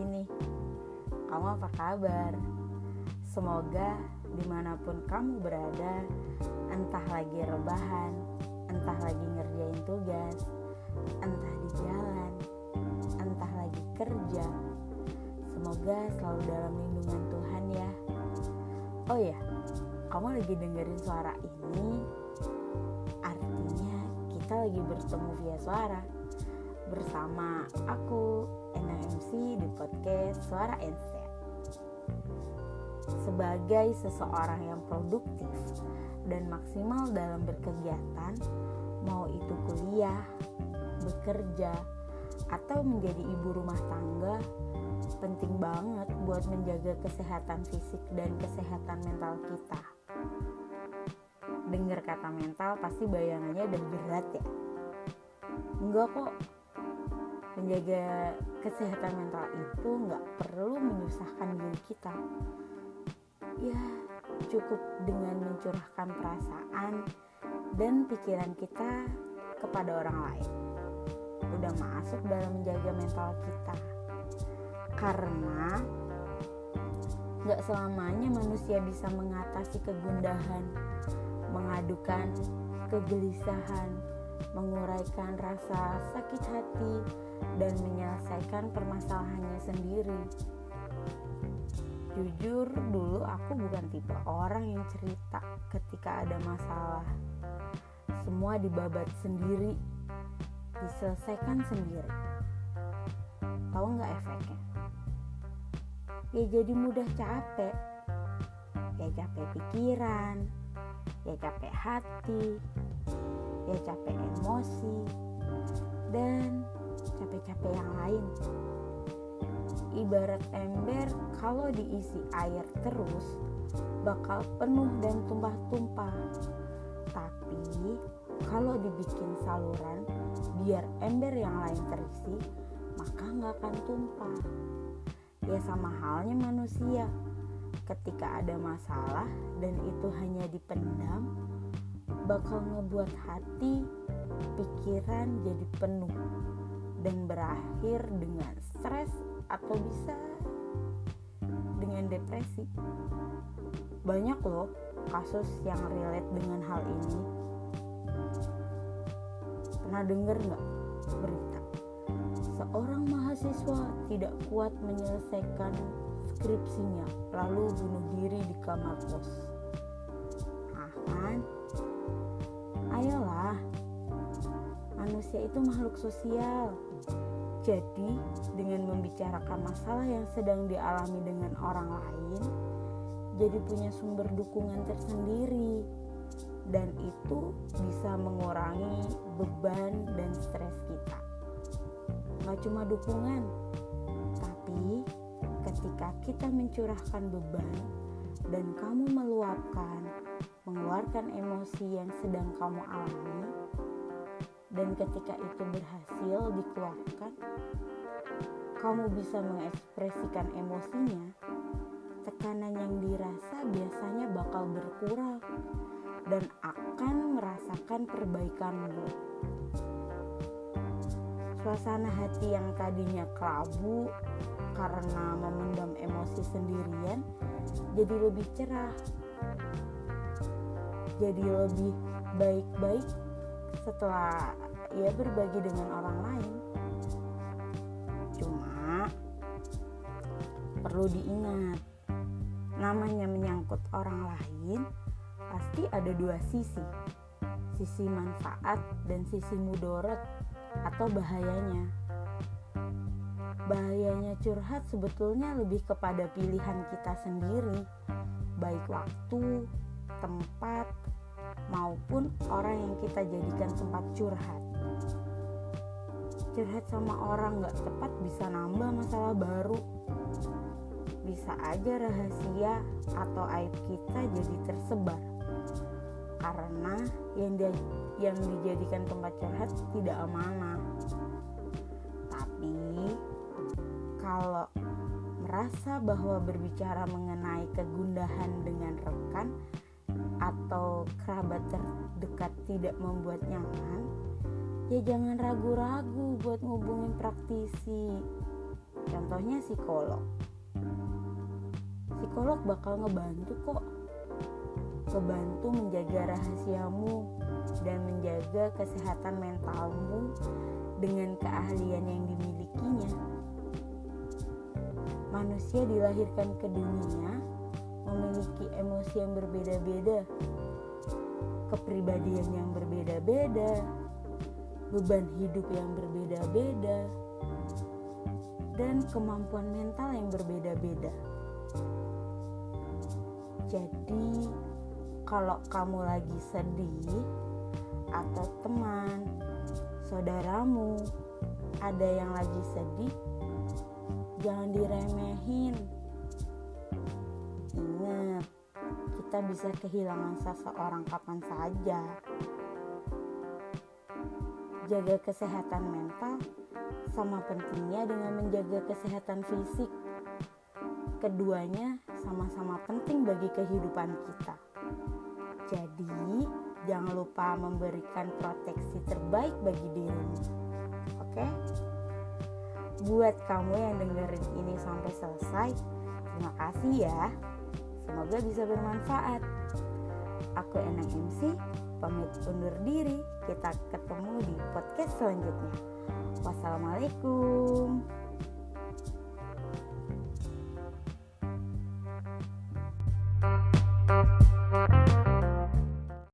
ini. Kamu apa kabar? Semoga dimanapun kamu berada, entah lagi rebahan, entah lagi ngerjain tugas, entah di jalan, entah lagi kerja, semoga selalu dalam lindungan Tuhan ya. Oh ya, kamu lagi dengerin suara ini, artinya kita lagi bertemu via suara bersama aku, Endang MC di podcast Suara Enset. Sebagai seseorang yang produktif dan maksimal dalam berkegiatan, mau itu kuliah, bekerja, atau menjadi ibu rumah tangga, penting banget buat menjaga kesehatan fisik dan kesehatan mental kita. Dengar kata mental pasti bayangannya udah berat ya. Enggak kok, menjaga kesehatan mental itu gak perlu menyusahkan diri kita. Ya, cukup dengan mencurahkan perasaan dan pikiran kita kepada orang lain. Udah masuk dalam menjaga mental kita. Karena gak selamanya manusia bisa mengatasi kegundahan, mengadukan kegelisahan, menguraikan rasa sakit hati, dan menyelesaikan permasalahannya sendiri. Jujur, dulu aku bukan tipe orang yang cerita ketika ada masalah. Semua dibabat sendiri, diselesaikan sendiri. Tahu gak efeknya? Ya jadi mudah capek. Ya capek pikiran, ya capek hati, ya capek emosi, dan capek-capek yang lain. Ibarat ember, kalau diisi air terus bakal penuh dan tumpah-tumpah. Tapi kalau dibikin saluran biar ember yang lain terisi, maka gak akan tumpah. Ya sama halnya manusia, ketika ada masalah dan itu hanya dipendam, bakal ngebuat hati, pikiran jadi penuh dan berakhir dengan stres atau bisa dengan depresi. Banyak loh kasus yang relate dengan hal ini. Pernah denger gak berita seorang mahasiswa tidak kuat menyelesaikan skripsinya lalu bunuh diri di kamar kos? Kan? Ayolah, manusia itu makhluk sosial. Jadi, dengan membicarakan masalah yang sedang dialami dengan orang lain, jadi punya sumber dukungan tersendiri. Dan itu bisa mengurangi beban dan stres kita. Gak cuma dukungan, tapi ketika kita mencurahkan beban dan kamu meluapkan, mengeluarkan emosi yang sedang kamu alami, dan ketika itu berhasil dikeluarkan, kamu bisa mengekspresikan emosinya, tekanan yang dirasa biasanya bakal berkurang dan akan merasakan perbaikanmu. Suasana hati yang tadinya kelabu karena memendam emosi sendirian jadi lebih cerah, jadi lebih baik-baik setelah ia berbagi dengan orang lain. Cuma perlu diingat, namanya menyangkut orang lain pasti ada dua sisi. Sisi manfaat dan sisi mudorot atau bahayanya. Bahayanya curhat sebetulnya lebih kepada pilihan kita sendiri, baik waktu, tempat, maupun orang yang kita jadikan tempat curhat. Curhat sama orang gak tepat bisa nambah masalah baru. Bisa aja rahasia atau aib kita jadi tersebar karena yang dijadikan tempat curhat tidak amanah. Tapi kalau merasa bahwa berbicara mengenai kegundahan dengan rekan atau kerabat terdekat tidak membuat nyaman, ya jangan ragu-ragu buat ngubungin praktisi. Contohnya psikolog. Psikolog bakal ngebantu kok. Ngebantu menjaga rahasiamu dan menjaga kesehatan mentalmu dengan keahlian yang dimilikinya. Manusia dilahirkan ke dunia memiliki emosi yang berbeda-beda, kepribadian yang berbeda-beda, beban hidup yang berbeda-beda, dan kemampuan mental yang berbeda-beda. Jadi, kalau kamu lagi sedih atau teman, saudaramu ada yang lagi sedih, jangan diremehin. Ingat, kita bisa kehilangan seseorang kapan saja. Jaga kesehatan mental sama pentingnya dengan menjaga kesehatan fisik. Keduanya sama-sama penting bagi kehidupan kita. Jadi, jangan lupa memberikan proteksi terbaik bagi dirimu. Oke? Buat kamu yang dengerin ini sampai selesai, terima kasih ya. Semoga bisa bermanfaat. Aku Enang MC, pamit undur diri. Kita ketemu di podcast selanjutnya. Wassalamualaikum.